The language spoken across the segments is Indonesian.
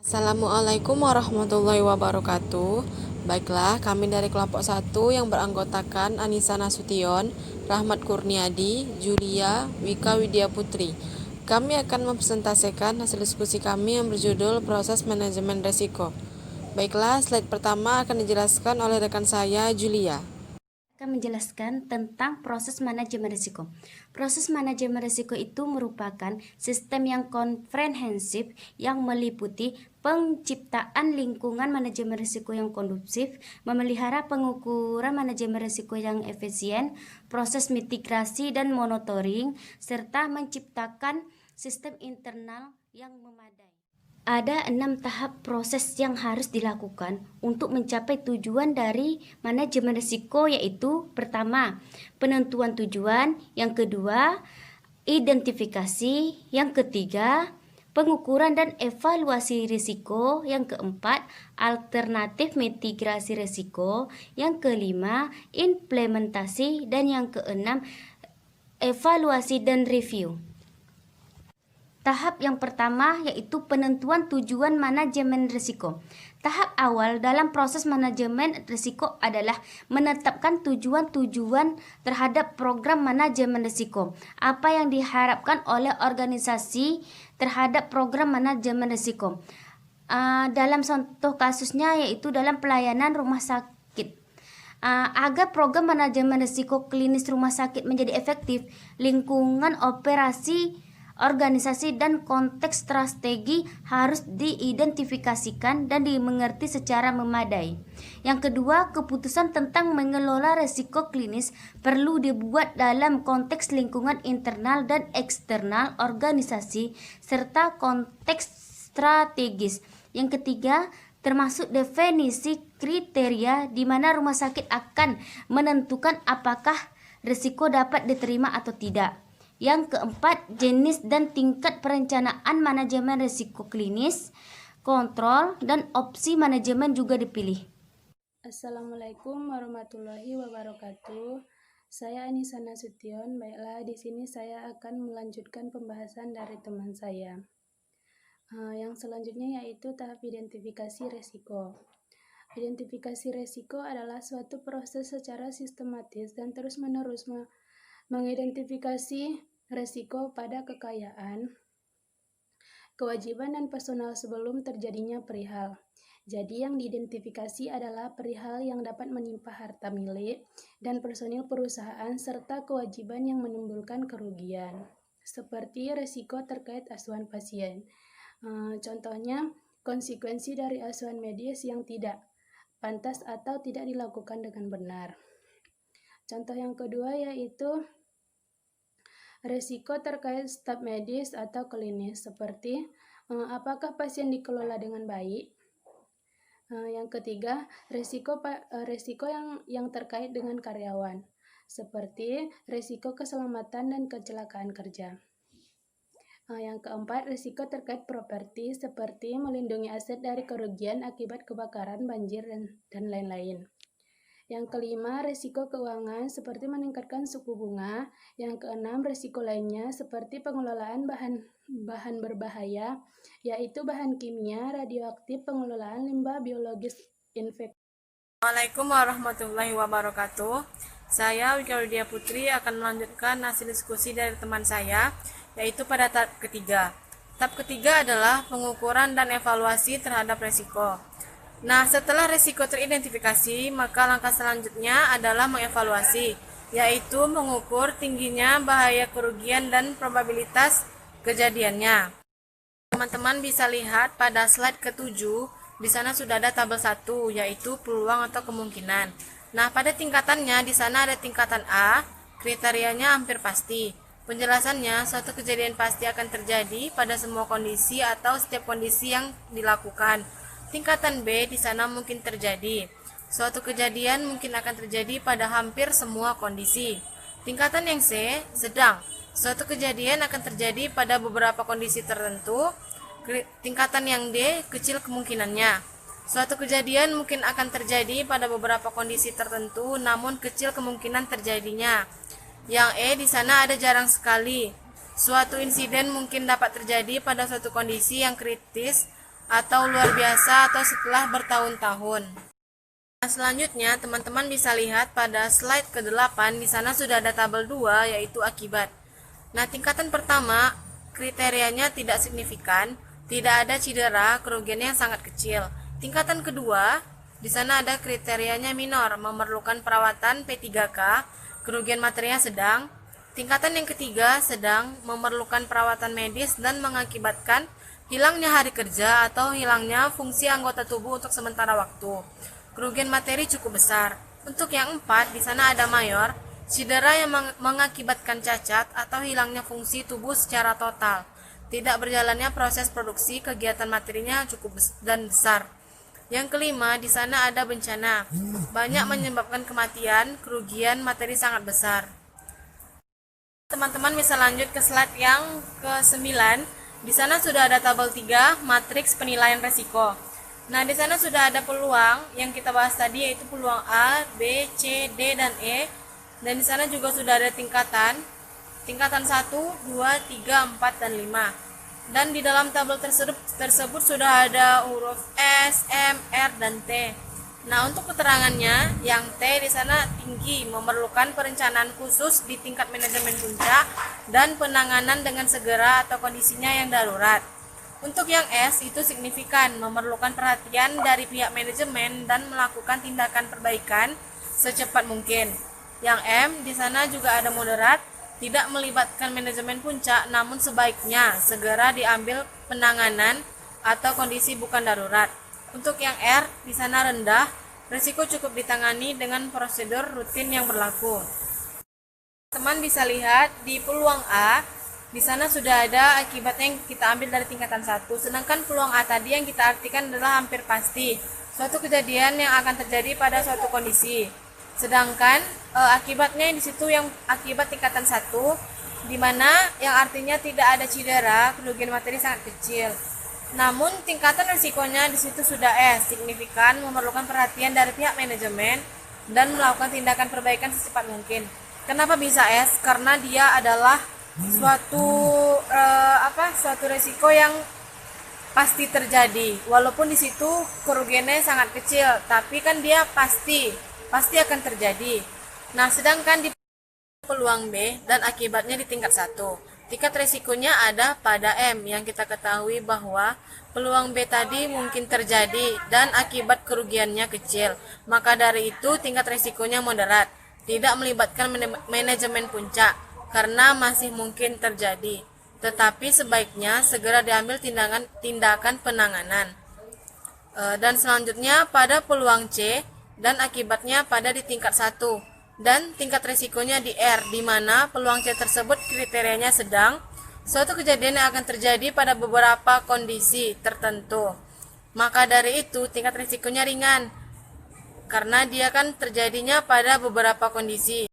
Assalamualaikum warahmatullahi wabarakatuh. Baiklah, kami dari kelompok 1 yang beranggotakan Anissa Nasution, Rahmat Kurniadi, Julia, Wika Widya Putri. Kami akan mempresentasikan hasil diskusi kami yang berjudul Proses Manajemen Resiko. Baiklah, slide pertama akan dijelaskan oleh rekan saya, Julia. Akan menjelaskan tentang proses manajemen risiko. Proses manajemen risiko itu merupakan sistem yang komprehensif yang meliputi penciptaan lingkungan manajemen risiko yang kondusif, memelihara pengukuran manajemen risiko yang efisien, proses mitigasi dan monitoring, serta menciptakan sistem internal yang memadai. Ada 6 tahap proses yang harus dilakukan untuk mencapai tujuan dari manajemen risiko, yaitu pertama, penentuan tujuan, yang kedua, identifikasi, yang ketiga, pengukuran dan evaluasi risiko, yang keempat, alternatif mitigasi risiko, yang kelima, implementasi, dan yang keenam, evaluasi dan review. Tahap yang pertama yaitu penentuan tujuan manajemen risiko. Tahap awal dalam proses manajemen risiko adalah menetapkan tujuan-tujuan terhadap program manajemen risiko. Apa yang diharapkan oleh organisasi terhadap program manajemen risiko. Dalam contoh kasusnya yaitu dalam pelayanan rumah sakit. Agar program manajemen risiko klinis rumah sakit menjadi efektif, lingkungan operasi organisasi dan konteks strategi harus diidentifikasikan dan dimengerti secara memadai. Yang kedua, keputusan tentang mengelola risiko klinis perlu dibuat dalam konteks lingkungan internal dan eksternal organisasi serta konteks strategis. Yang ketiga, termasuk definisi kriteria di mana rumah sakit akan menentukan apakah risiko dapat diterima atau tidak. Yang keempat, jenis dan tingkat perencanaan manajemen risiko klinis, kontrol, dan opsi manajemen juga dipilih. Assalamualaikum warahmatullahi wabarakatuh. Saya Anissa Nasution. Baiklah, di sini saya akan melanjutkan pembahasan dari teman saya. Yang selanjutnya yaitu tahap identifikasi resiko. Identifikasi resiko adalah suatu proses secara sistematis dan terus-menerus mengidentifikasi resiko pada kekayaan, kewajiban dan personal sebelum terjadinya perihal. Jadi yang diidentifikasi adalah perihal yang dapat menimpa harta milik dan personil perusahaan serta kewajiban yang menimbulkan kerugian, seperti resiko terkait asuhan pasien. Contohnya, konsekuensi dari asuhan medis yang tidak pantas atau tidak dilakukan dengan benar. Contoh yang kedua yaitu resiko terkait staf medis atau klinis, seperti apakah pasien dikelola dengan baik. Yang ketiga, resiko yang terkait dengan karyawan, seperti resiko keselamatan dan kecelakaan kerja. Yang keempat, risiko terkait properti, seperti melindungi aset dari kerugian akibat kebakaran, banjir, dan lain-lain. Yang kelima, risiko keuangan seperti meningkatkan suku bunga. Yang keenam, risiko lainnya seperti pengelolaan bahan berbahaya, yaitu bahan kimia, radioaktif, pengelolaan limbah biologis infeksi. Assalamualaikum warahmatullahi wabarakatuh. Saya Wika Widya Putri akan melanjutkan hasil diskusi dari teman saya, yaitu pada tahap ketiga. Tahap ketiga adalah pengukuran dan evaluasi terhadap resiko. Nah, setelah risiko teridentifikasi, maka langkah selanjutnya adalah mengevaluasi, yaitu mengukur tingginya bahaya kerugian dan probabilitas kejadiannya. Teman-teman bisa lihat pada slide ke-7, di sana sudah ada tabel 1, yaitu peluang atau kemungkinan. Nah, pada tingkatannya, di sana ada tingkatan A, kriterianya hampir pasti. Penjelasannya, suatu kejadian pasti akan terjadi pada semua kondisi atau setiap kondisi yang dilakukan. Tingkatan B, di sana mungkin terjadi. Suatu kejadian mungkin akan terjadi pada hampir semua kondisi. Tingkatan yang C, sedang. Suatu kejadian akan terjadi pada beberapa kondisi tertentu. Tingkatan yang D, kecil kemungkinannya. Suatu kejadian mungkin akan terjadi pada beberapa kondisi tertentu, namun kecil kemungkinan terjadinya. Yang E, di sana ada jarang sekali. Suatu insiden mungkin dapat terjadi pada suatu kondisi yang kritis, atau luar biasa atau setelah bertahun-tahun. Nah, selanjutnya teman-teman bisa lihat pada slide ke-8 di sana sudah ada tabel 2 yaitu akibat. Nah, tingkatan pertama kriterianya tidak signifikan, tidak ada cedera, kerugiannya sangat kecil. Tingkatan kedua di sana ada kriterianya minor, memerlukan perawatan P3K, kerugian materinya sedang. Tingkatan yang ketiga sedang, memerlukan perawatan medis dan mengakibatkan hilangnya hari kerja atau hilangnya fungsi anggota tubuh untuk sementara waktu. Kerugian materi cukup besar. Untuk yang 4 di sana ada mayor, cedera yang mengakibatkan cacat atau hilangnya fungsi tubuh secara total. Tidak berjalannya proses produksi, kegiatan materinya cukup dan besar. Yang kelima, di sana ada bencana. Banyak menyebabkan kematian, kerugian materi sangat besar. Teman-teman bisa lanjut ke slide yang ke-9. Di sana sudah ada tabel 3, matriks penilaian resiko. Nah, di sana sudah ada peluang yang kita bahas tadi yaitu peluang A, B, C, D, dan E. Dan di sana juga sudah ada tingkatan 1, 2, 3, 4, dan 5. Dan di dalam tabel tersebut sudah ada huruf S, M, R, dan T. Nah, untuk keterangannya, yang T di sana tinggi, memerlukan perencanaan khusus di tingkat manajemen puncak dan penanganan dengan segera atau kondisinya yang darurat. Untuk yang S itu signifikan, memerlukan perhatian dari pihak manajemen dan melakukan tindakan perbaikan secepat mungkin. Yang M di sana juga ada moderat, tidak melibatkan manajemen puncak, namun sebaiknya segera diambil penanganan atau kondisi bukan darurat. Untuk yang R di sana rendah, risiko cukup ditangani dengan prosedur rutin yang berlaku. Teman bisa lihat di peluang A, di sana sudah ada akibatnya yang kita ambil dari tingkatan 1, sedangkan peluang A tadi yang kita artikan adalah hampir pasti, suatu kejadian yang akan terjadi pada suatu kondisi. Sedangkan akibatnya di situ yang akibat tingkatan 1, di mana yang artinya tidak ada cedera, kerugian materi sangat kecil. Namun tingkatan risikonya di situ sudah S, signifikan, memerlukan perhatian dari pihak manajemen dan melakukan tindakan perbaikan secepat mungkin. Kenapa bisa S? Karena dia adalah suatu risiko yang pasti terjadi. Walaupun di situ kerugiannya sangat kecil, tapi kan dia pasti akan terjadi. Nah, sedangkan di peluang B dan akibatnya di tingkat 1. Tingkat resikonya ada pada M yang kita ketahui bahwa peluang B tadi mungkin terjadi dan akibat kerugiannya kecil. Maka dari itu tingkat resikonya moderat, tidak melibatkan manajemen puncak karena masih mungkin terjadi. Tetapi sebaiknya segera diambil tindakan penanganan. Dan selanjutnya pada peluang C dan akibatnya pada di tingkat 1 dan tingkat risikonya di R, di mana peluang C tersebut kriterianya sedang, suatu kejadian yang akan terjadi pada beberapa kondisi tertentu. Maka dari itu tingkat risikonya ringan karena dia kan terjadinya pada beberapa kondisi.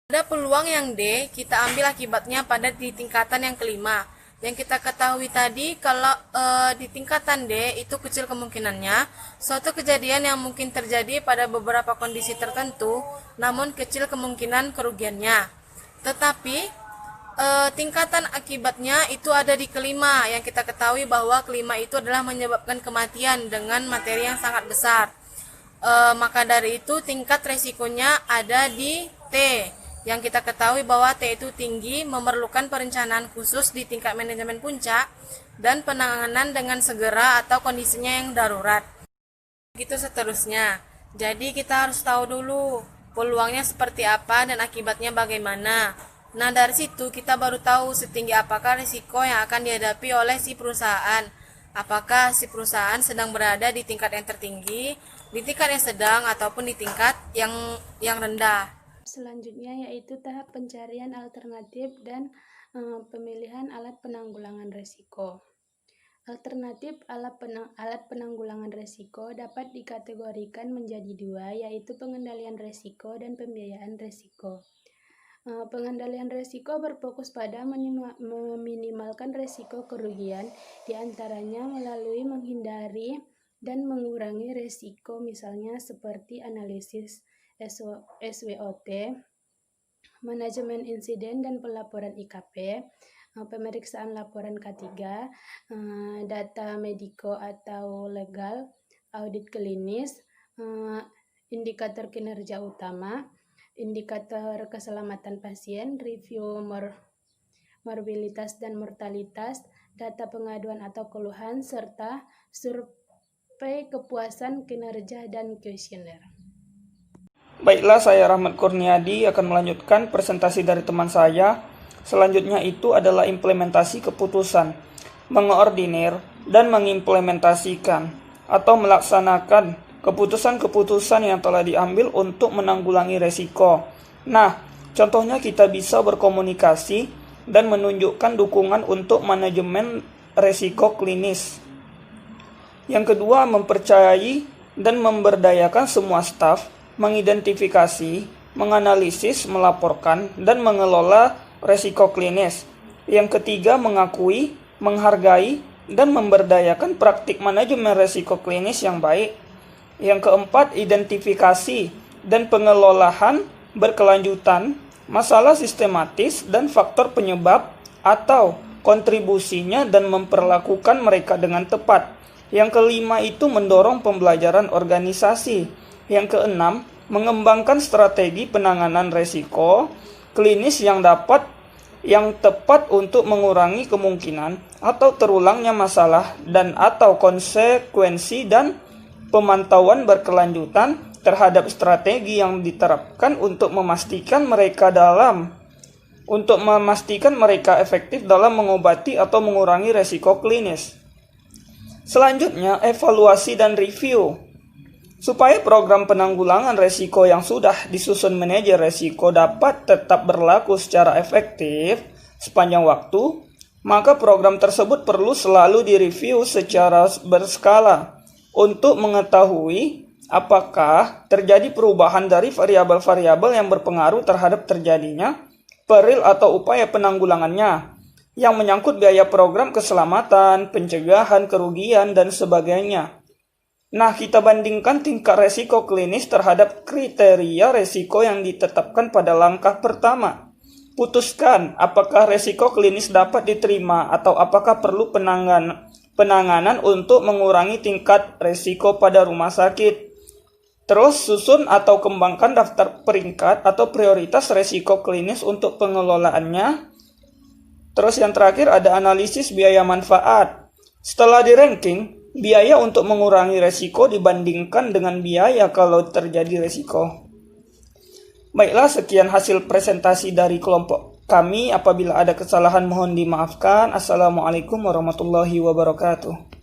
Pada peluang yang D, kita ambil akibatnya pada di tingkatan yang kelima. Yang kita ketahui tadi kalau di tingkatan D itu kecil kemungkinannya suatu kejadian yang mungkin terjadi pada beberapa kondisi tertentu, namun kecil kemungkinan kerugiannya. Tetapi tingkatan akibatnya itu ada di kelima, yang kita ketahui bahwa kelima itu adalah menyebabkan kematian dengan materi yang sangat besar. Maka dari itu tingkat resikonya ada di T, yang kita ketahui bahwa T itu tinggi, memerlukan perencanaan khusus di tingkat manajemen puncak dan penanganan dengan segera atau kondisinya yang darurat. Begitu seterusnya. Jadi kita harus tahu dulu peluangnya seperti apa dan akibatnya bagaimana. Nah, dari situ kita baru tahu setinggi apakah risiko yang akan dihadapi oleh si perusahaan. Apakah si perusahaan sedang berada di tingkat yang tertinggi, di tingkat yang sedang, ataupun di tingkat yang rendah. Selanjutnya yaitu tahap pencarian alternatif dan pemilihan alat penanggulangan risiko. Alternatif alat penanggulangan risiko dapat dikategorikan menjadi dua, yaitu pengendalian risiko dan pembiayaan risiko. Pengendalian risiko berfokus pada meminimalkan risiko kerugian, diantaranya melalui menghindari dan mengurangi risiko, misalnya seperti analisis SWOT, manajemen insiden dan pelaporan IKP, pemeriksaan laporan K3, data mediko atau legal, audit klinis, indikator kinerja utama, indikator keselamatan pasien, review morbilitas dan mortalitas, data pengaduan atau keluhan, serta survei kepuasan kinerja dan kuesioner. Baiklah, saya Rahmat Kurniadi akan melanjutkan presentasi dari teman saya. Selanjutnya itu adalah implementasi keputusan, mengoordinir dan mengimplementasikan atau melaksanakan keputusan-keputusan yang telah diambil untuk menanggulangi resiko. Nah, contohnya kita bisa berkomunikasi dan menunjukkan dukungan untuk manajemen resiko klinis. Yang kedua, mempercayai dan memberdayakan semua staf, mengidentifikasi, menganalisis, melaporkan, dan mengelola resiko klinis. Yang ketiga, mengakui, menghargai, dan memberdayakan praktik manajemen resiko klinis yang baik. Yang keempat, identifikasi dan pengelolaan berkelanjutan, masalah sistematis, dan faktor penyebab atau kontribusinya dan memperlakukan mereka dengan tepat. Yang kelima itu mendorong pembelajaran organisasi. Yang keenam, mengembangkan strategi penanganan resiko klinis yang tepat untuk mengurangi kemungkinan atau terulangnya masalah dan atau konsekuensi dan pemantauan berkelanjutan terhadap strategi yang diterapkan untuk memastikan mereka efektif dalam mengobati atau mengurangi resiko klinis. Selanjutnya, evaluasi dan review. Supaya program penanggulangan resiko yang sudah disusun manajer resiko dapat tetap berlaku secara efektif sepanjang waktu, maka program tersebut perlu selalu direview secara berskala untuk mengetahui apakah terjadi perubahan dari variabel-variabel yang berpengaruh terhadap terjadinya peril atau upaya penanggulangannya yang menyangkut biaya program keselamatan, pencegahan, kerugian, dan sebagainya. Nah, kita bandingkan tingkat resiko klinis terhadap kriteria resiko yang ditetapkan pada langkah pertama. Putuskan apakah resiko klinis dapat diterima atau apakah perlu penanganan untuk mengurangi tingkat resiko pada rumah sakit. Terus susun atau kembangkan daftar peringkat atau prioritas resiko klinis untuk pengelolaannya. Terus yang terakhir ada analisis biaya manfaat. Setelah di ranking, biaya untuk mengurangi resiko dibandingkan dengan biaya kalau terjadi resiko. Baiklah, sekian hasil presentasi dari kelompok kami. Apabila ada kesalahan mohon dimaafkan. Assalamualaikum warahmatullahi wabarakatuh.